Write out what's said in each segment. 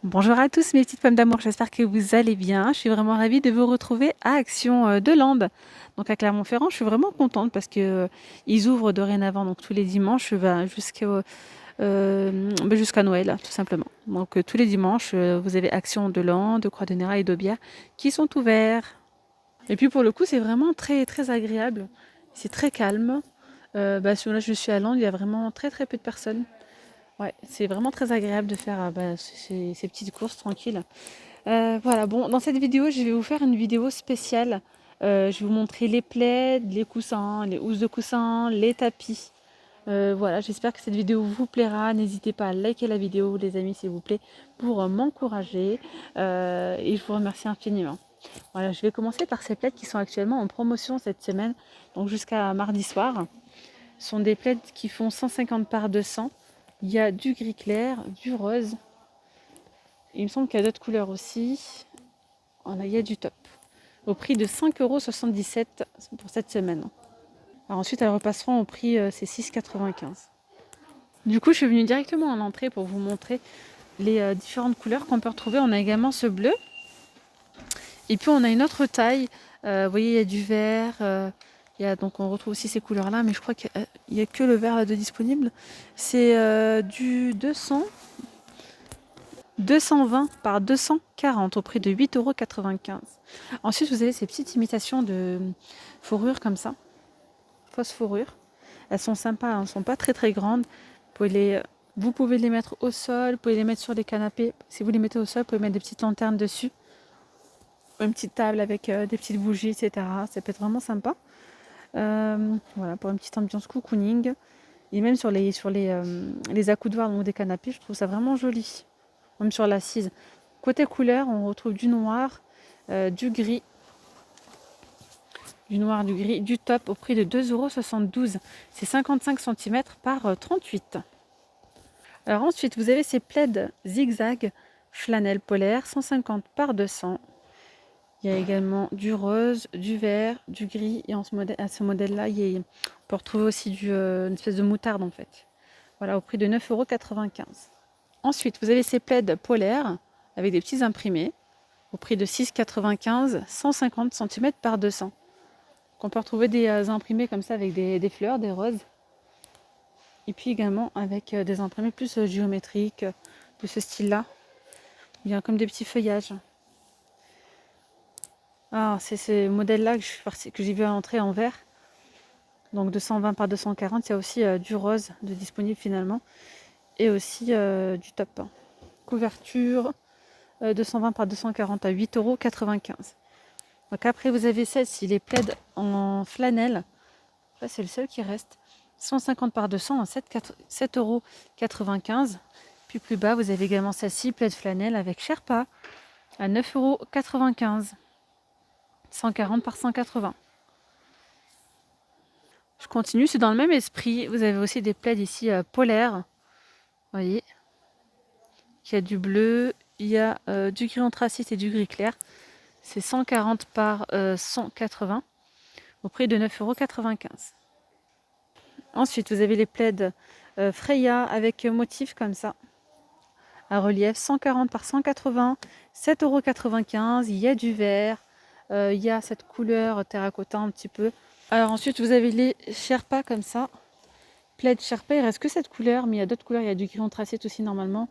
Bonjour à tous mes petites pommes d'amour, j'espère que vous allez bien. Je suis vraiment ravie de vous retrouver à Action de Lande. Donc à Clermont-Ferrand, je suis vraiment contente parce que ils ouvrent dorénavant donc tous les dimanches jusqu'à Noël tout simplement. Donc tous les dimanches, vous avez Action de Lande, de Croix-de-Néra et d'Aubière qui sont ouverts. Et puis pour le coup, c'est vraiment très très agréable. C'est très calme. Là, je suis à Lande, il y a vraiment très très peu de personnes. Ouais, c'est vraiment très agréable de faire ces petites courses tranquilles. Voilà, bon, dans cette vidéo, je vais vous faire une vidéo spéciale. Je vais vous montrer les plaids, les coussins, les housses de coussins, les tapis. Voilà, j'espère que cette vidéo vous plaira. N'hésitez pas à liker la vidéo, les amis, s'il vous plaît, pour m'encourager. Et je vous remercie infiniment. Voilà, je vais commencer par ces plaids qui sont actuellement en promotion cette semaine, donc jusqu'à mardi soir. Ce sont des plaids qui font 150 par 200. Il y a du gris clair, du rose. Il me semble qu'il y a d'autres couleurs aussi. Voilà, il y a du top. Au prix de 5,77 € pour cette semaine. Alors ensuite, elles repasseront au prix, c'est 6,95 €. Du coup, je suis venue directement en entrée pour vous montrer les différentes couleurs qu'on peut retrouver. On a également ce bleu. Et puis, on a une autre taille. Vous voyez, il y a du vert. Donc, on retrouve aussi ces couleurs-là. Mais je crois qu'il n'y a que le vert là de disponible. C'est du 220 par 240 au prix de 8,95 €. Ensuite, vous avez ces petites imitations de fourrure comme ça, fausse fourrure. Elles sont sympas, elles ne sont pas très très grandes. Vous pouvez les mettre au sol, vous pouvez les mettre sur les canapés. Si vous les mettez au sol, vous pouvez mettre des petites lanternes dessus. Une petite table avec des petites bougies, etc. Ça peut être vraiment sympa. Voilà, pour une petite ambiance cocooning. Et même sur les accoudoirs donc des canapés, je trouve ça vraiment joli. Même sur l'assise. Côté couleur, on retrouve du noir, du gris, du gris, du top au prix de 2,72 €. C'est 55 cm par 38. Alors ensuite, vous avez ces plaids zigzag flanelle polaire, 150 par 200. Il y a également du rose, du vert, du gris. Et à ce modèle-là, on peut retrouver aussi une espèce de moutarde en fait. Voilà, au prix de 9,95 €. Ensuite, vous avez ces plaids polaires avec des petits imprimés au prix de 6,95 €, 150 cm par 200. On peut retrouver des imprimés comme ça avec des fleurs, des roses. Et puis également avec des imprimés plus géométriques, de ce style-là. Bien comme des petits feuillages. Ah, c'est ce modèle-là que j'ai vu à l'entrée en vert. Donc de 120 par 240, il y a aussi du rose de disponible finalement. Et aussi du top. Couverture 220 par 240 à 8,95 €. Donc après, vous avez celle-ci, les plaids en flanelle. Là, c'est le seul qui reste. 150 par 200 à 7,95 €. Puis plus bas, vous avez également celle-ci, plaid flanelle avec Sherpa à 9,95 €. 140 par 180. Je continue, c'est dans le même esprit. Vous avez aussi des plaids ici polaires. Vous voyez. Il y a du bleu, il y a du gris anthracite et du gris clair. C'est 140 par 180 au prix de 9,95 €. Ensuite, vous avez les plaids Freya avec motif comme ça, à relief, 140 par 180, 7,95 €. Il y a du vert, il y a cette couleur terracotta un petit peu. Alors ensuite, vous avez les Sherpa comme ça. Plaid Sherpa, il reste que cette couleur, mais il y a d'autres couleurs. Il y a du gris anthracite aussi normalement.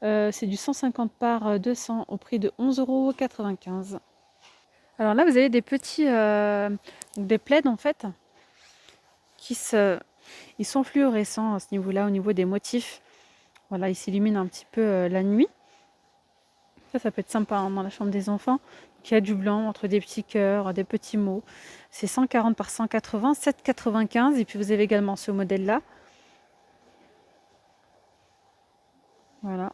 C'est du 150 par 200 au prix de 11,95 €. Alors là, vous avez des petits des plaids en fait ils sont fluorescents à ce niveau-là, au niveau des motifs. Voilà, ils s'illuminent un petit peu la nuit. Ça peut être sympa hein, dans la chambre des enfants. Donc, il y a du blanc entre des petits cœurs, des petits mots. C'est 140 par 180, 7,95 €. Et puis vous avez également ce modèle-là. Voilà.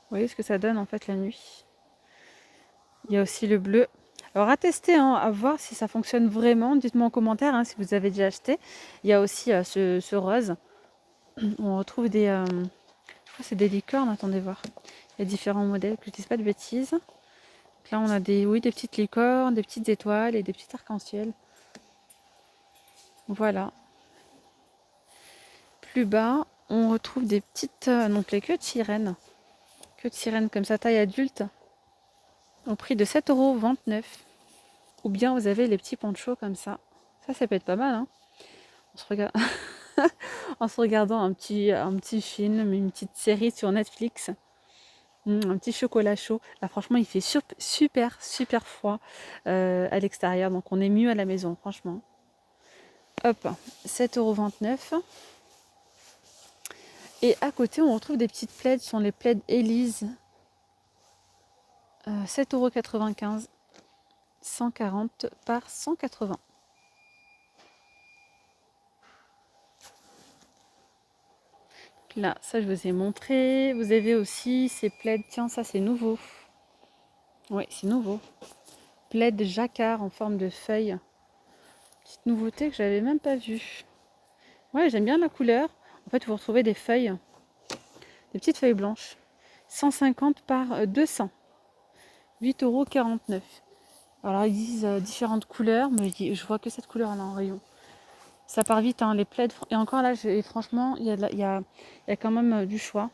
Vous voyez ce que ça donne en fait la nuit. Il y a aussi le bleu. Alors à tester, hein, à voir si ça fonctionne vraiment. Dites-moi en commentaire hein, si vous avez déjà acheté. Il y a aussi ce rose. On retrouve je crois que c'est des licornes, attendez voir. Il y a différents modèles, que je ne dise pas de bêtises. Donc là on a des petites licornes, des petites étoiles et des petits arcs-en-ciel. Voilà. Plus bas, on retrouve des petites, donc les queues de sirène. Queues de sirène comme ça, taille adulte, au prix de 7,29 €. Ou bien vous avez les petits ponchos comme ça. Ça peut être pas mal, hein. On se regarde en se regardant un petit film, une petite série sur Netflix. Un petit chocolat chaud. Là, franchement, il fait super froid à l'extérieur. Donc, on est mieux à la maison, franchement. Hop, 7,29 €. Et à côté, on retrouve des petites plaids. Ce sont les plaids Elise. 7,95 €. 140 par 180. Là, ça, je vous ai montré. Vous avez aussi ces plaids. Tiens, ça, c'est nouveau. Oui, c'est nouveau. Plaid jacquard en forme de feuille. Petite nouveauté que j'avais même pas vue. Ouais, j'aime bien la couleur. En fait, vous retrouvez des feuilles, des petites feuilles blanches. 150 par 200. 8,49 €. Alors, ils disent différentes couleurs, mais je vois que cette couleur-là en rayon. Ça part vite, hein, les plaids. Et encore là, franchement, il y a quand même du choix.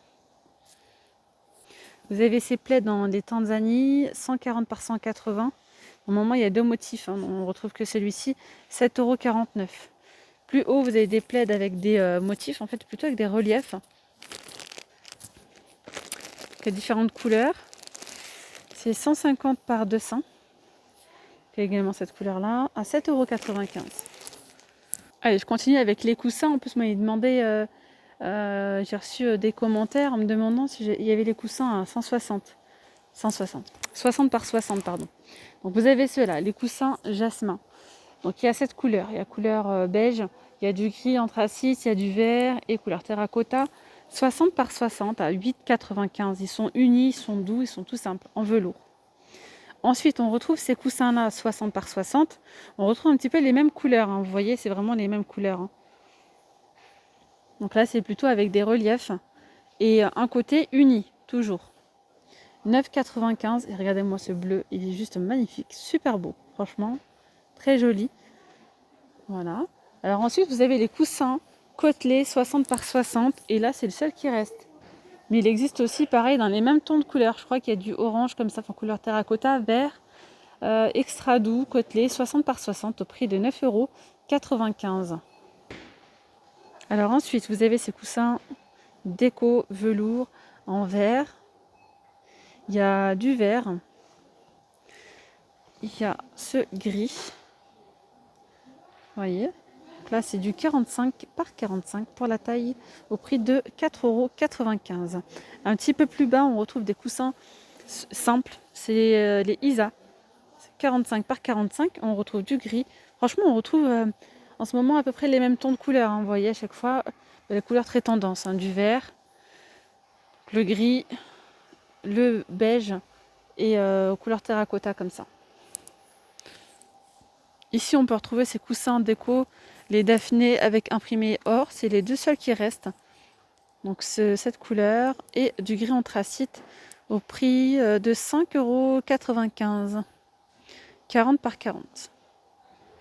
Vous avez ces plaids dans les Tanzanie, 140 par 180. Au moment, il y a deux motifs, hein, on retrouve que celui-ci, 7,49 €. Plus haut, vous avez des plaids avec des motifs, en fait, plutôt avec des reliefs. Il y a différentes couleurs. C'est 150 par 200. Il y a également cette couleur-là, à 7,95 €. Allez, je continue avec les coussins. En plus, moi, il demandait, j'ai reçu des commentaires en me demandant si il y avait les coussins à 160. 60 par 60, pardon. Donc, vous avez ceux-là, les coussins jasmin. Donc, il y a cette couleur. Il y a couleur beige, il y a du gris anthracite, il y a du vert et couleur terracotta. 60 par 60 à 8,95 €. Ils sont unis, ils sont doux, ils sont tout simples, en velours. Ensuite, on retrouve ces coussins-là, 60 par 60. On retrouve un petit peu les mêmes couleurs, hein. Vous voyez, c'est vraiment les mêmes couleurs, hein. Donc là, c'est plutôt avec des reliefs. Et un côté uni, toujours. 9,95 €. Et regardez-moi ce bleu, il est juste magnifique, super beau. Franchement, très joli. Voilà. Alors ensuite, vous avez les coussins côtelés 60 par 60. Et là, c'est le seul qui reste. Mais il existe aussi, pareil, dans les mêmes tons de couleurs. Je crois qu'il y a du orange comme ça, en couleur terracotta, vert, extra doux, côtelé, 60 par 60 au prix de 9,95 €. Alors ensuite, vous avez ces coussins déco velours en vert. Il y a du vert. Il y a ce gris. Vous voyez. Là, c'est du 45 par 45 pour la taille au prix de 4,95 €. Un petit peu plus bas, on retrouve des coussins simples. C'est les Isa. 45 par 45. On retrouve du gris. Franchement, on retrouve en ce moment à peu près les mêmes tons de couleurs, hein. Vous voyez, à chaque fois, les couleurs très tendance, hein. Du vert, le gris, le beige et couleur terracotta comme ça. Ici, on peut retrouver ces coussins déco, les Daphné avec imprimé or. C'est les deux seuls qui restent. Donc, cette couleur et du gris anthracite au prix de 5,95 €. 40 par 40.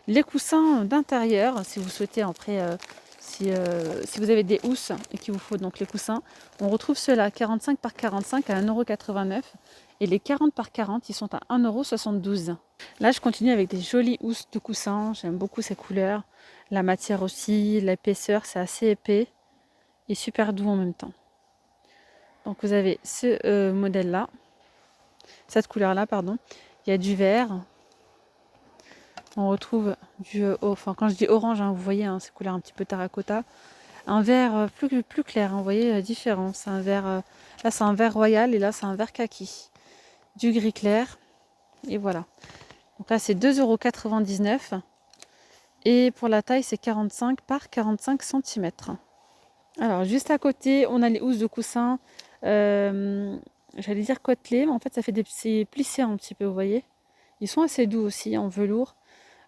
Les coussins d'intérieur, si vous souhaitez après, si vous avez des housses et qu'il vous faut donc les coussins, on retrouve ceux-là, 45 par 45 à 1,89 € et les 40 par 40, ils sont à 1,72 €. Là, je continue avec des jolies housses de coussins, j'aime beaucoup ces couleurs. La matière aussi, l'épaisseur, c'est assez épais et super doux en même temps. Donc vous avez ce modèle-là, cette couleur-là, pardon. Il y a du vert. On retrouve enfin quand je dis orange, hein, vous voyez, hein, ces couleurs un petit peu terracotta. Un vert plus clair, hein, vous voyez la différence. C'est un vert, là c'est un vert royal et là c'est un vert kaki. Du gris clair. Et voilà. Donc là c'est 2,99 € et pour la taille c'est 45 par 45 cm. Alors juste à côté on a les housses de coussin, j'allais dire côtelées, mais en fait ça fait c'est plissé un petit peu, vous voyez. Ils sont assez doux aussi en velours.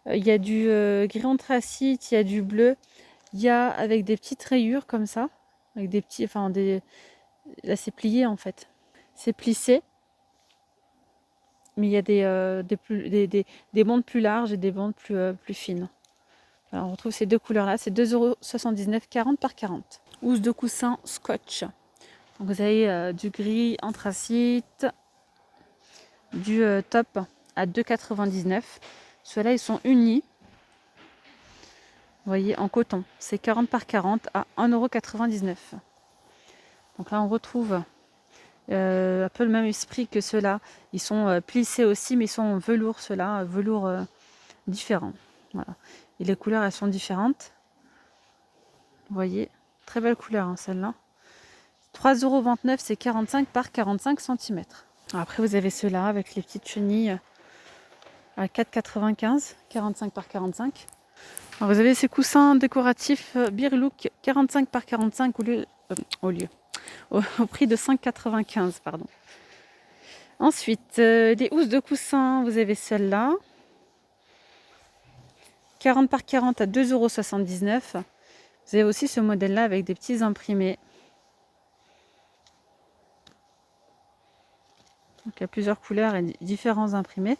Il y a du gris anthracite, il y a du bleu, il y a avec des petites rayures comme ça, avec des petits, enfin là c'est plié en fait. C'est plissé. Mais il y a des bandes plus larges et des bandes plus fines. Alors on retrouve ces deux couleurs-là, c'est 2,79 €, 40 par 40. housse de coussin scotch. Donc vous avez du gris anthracite, du top à 2,99 €. Ceux-là, ils sont unis. Vous voyez, en coton. C'est 40 par 40 à 1,99 €. Donc là, on retrouve un peu le même esprit que ceux-là. Ils sont plissés aussi, mais ils sont en velours, ceux-là, velours différent. Voilà. Et les couleurs, elles sont différentes. Vous voyez, très belle couleur, hein, celle-là. 3,29 €, c'est 45 par 45 cm. Après, vous avez ceux-là avec les petites chenilles à 4,95 €, 45 par 45. Alors, vous avez ces coussins décoratifs Birlook 45 par 45 au prix de 5,95 €, pardon. Ensuite, des housses de coussins, vous avez celle-là. 40 par 40 à 2,79 €. Vous avez aussi ce modèle-là avec des petits imprimés. Donc, il y a plusieurs couleurs et différents imprimés.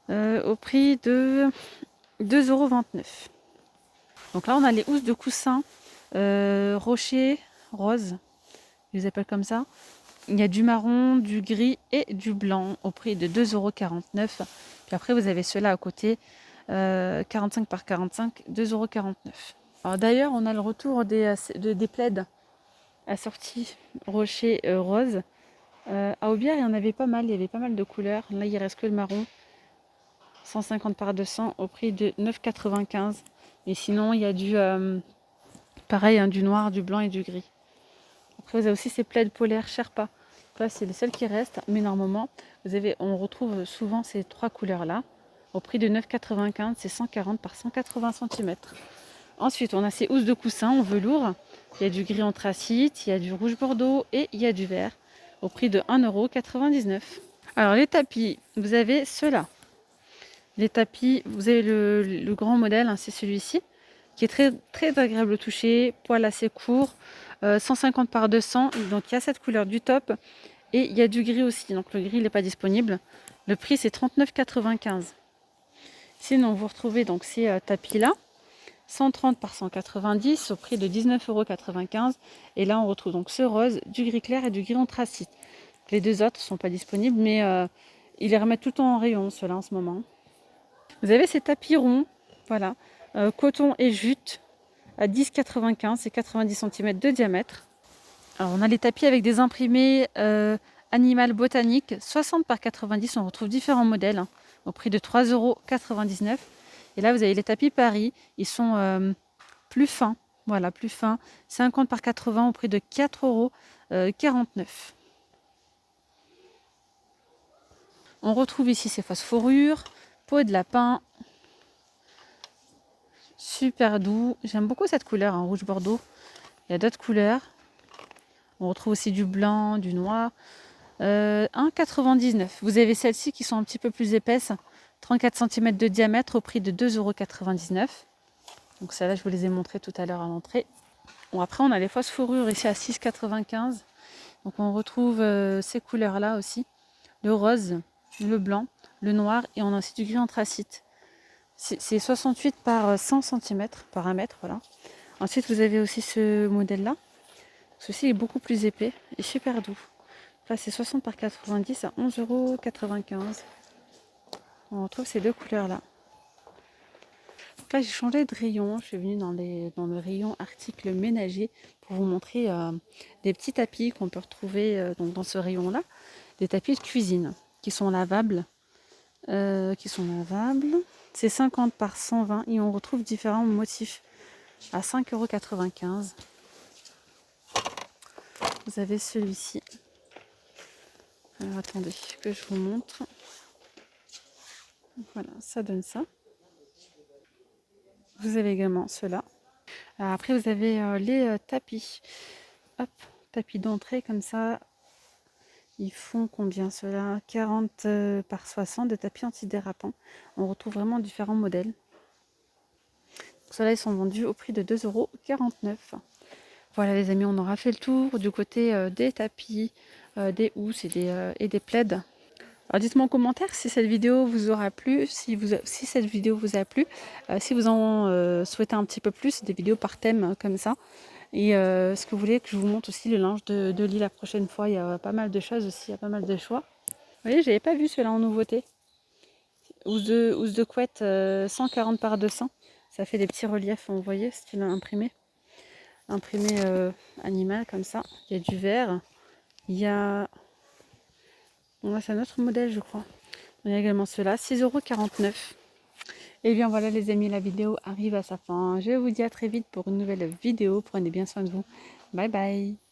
Au prix de 2,29 €. Donc là, on a les housses de coussins rocher rose. Je les appelle comme ça. Il y a du marron, du gris et du blanc au prix de 2,49 €. Puis après, vous avez ceux-là à côté, 45 par 45, 2,49 €. Alors d'ailleurs, on a le retour des plaids assortis rocher rose. À Aubière, il y en avait pas mal, il y avait pas mal de couleurs. Là, il reste que le marron, 150 par 200 au prix de 9,95 €. Et sinon, il y a du pareil, hein, du noir, du blanc et du gris. Après, vous avez aussi ces plaids polaires Sherpa. Là, c'est les seuls qui restent, mais normalement, on retrouve souvent ces trois couleurs-là au prix de 9,95 €. C'est 140 par 180 cm. Ensuite, on a ces housses de coussin en velours. Il y a du gris anthracite, il y a du rouge bordeaux et il y a du vert au prix de 1,99 €. Alors, les tapis, vous avez ceux-là. Les tapis, vous avez le grand modèle, hein, c'est celui-ci, qui est très, très agréable au toucher, poil assez court, 150 par 200. Donc, il y a cette couleur du top et il y a du gris aussi. Donc, le gris, il n'est pas disponible. Le prix, c'est 39,95 €. Sinon, vous retrouvez donc ces tapis-là. 130 par 190 au prix de 19,95 €. Et là, on retrouve donc ce rose, du gris clair et du gris anthracite. Les deux autres ne sont pas disponibles, mais ils les remettent tout le temps en rayon, ceux-là, en ce moment. Vous avez ces tapis ronds, voilà, coton et jute à 10,95 €, c'est 90 cm de diamètre. Alors, on a les tapis avec des imprimés animal botanique, 60 par 90, on retrouve différents modèles, hein, au prix de 3,99 €. Et là, vous avez les tapis Paris, ils sont plus fins, voilà, plus fins, 50 par 80 au prix de 4,49 €. On retrouve ici ces fausses fourrures, peau de lapin, super doux. J'aime beaucoup cette couleur, hein, rouge bordeaux. Il y a d'autres couleurs. On retrouve aussi du blanc, du noir. 1,99 €. Vous avez celles-ci qui sont un petit peu plus épaisses, 34 cm de diamètre au prix de 2,99 €. Donc celles-là, je vous les ai montrées tout à l'heure à l'entrée. Bon, après, on a les fausses fourrures ici à 6,95 €. Donc on retrouve ces couleurs-là aussi. Le rose, le blanc, le noir et on a aussi du gris anthracite. C'est 68 par 100 cm, par 1 mètre, voilà. Ensuite, vous avez aussi ce modèle-là. Ceci est beaucoup plus épais et super doux. Là, c'est 60 par 90 à 11,95 €. On retrouve ces deux couleurs-là. Là, j'ai changé de rayon. Je suis venue dans le rayon articles ménagers pour vous montrer des petits tapis qu'on peut retrouver donc dans ce rayon-là. Des tapis de cuisine qui sont lavables. C'est 50 par 120 et on retrouve différents motifs à 5,95 €. Vous avez celui-ci. Alors attendez que je vous montre. Voilà, ça donne ça. Vous avez également ceux-là. Après, vous avez les tapis. Hop, tapis d'entrée comme ça. Ils font combien ceux-là? 40 par 60 de tapis antidérapants. On retrouve vraiment différents modèles. Ceux-là, ils sont vendus au prix de 2,49 €. Voilà les amis, on aura fait le tour du côté des tapis, des housses et des plaids. Alors dites-moi en commentaire si cette vidéo vous aura plu, si cette vidéo vous a plu, si vous en souhaitez un petit peu plus, des vidéos par thème comme ça. Et ce que vous voulez que je vous montre aussi le linge de lit la prochaine fois. Il y a pas mal de choses aussi, il y a pas mal de choix. Vous voyez, j'avais pas vu celui-là en nouveauté. Housse de couette 140 par 200. Ça fait des petits reliefs, vous voyez, style imprimé. Imprimé animal comme ça. Il y a du vert. Il y a... Bon, c'est un autre modèle, je crois. Il y a également ceux-là, 6,49 €. Et bien voilà les amis, la vidéo arrive à sa fin. Je vous dis à très vite pour une nouvelle vidéo. Prenez bien soin de vous. Bye bye.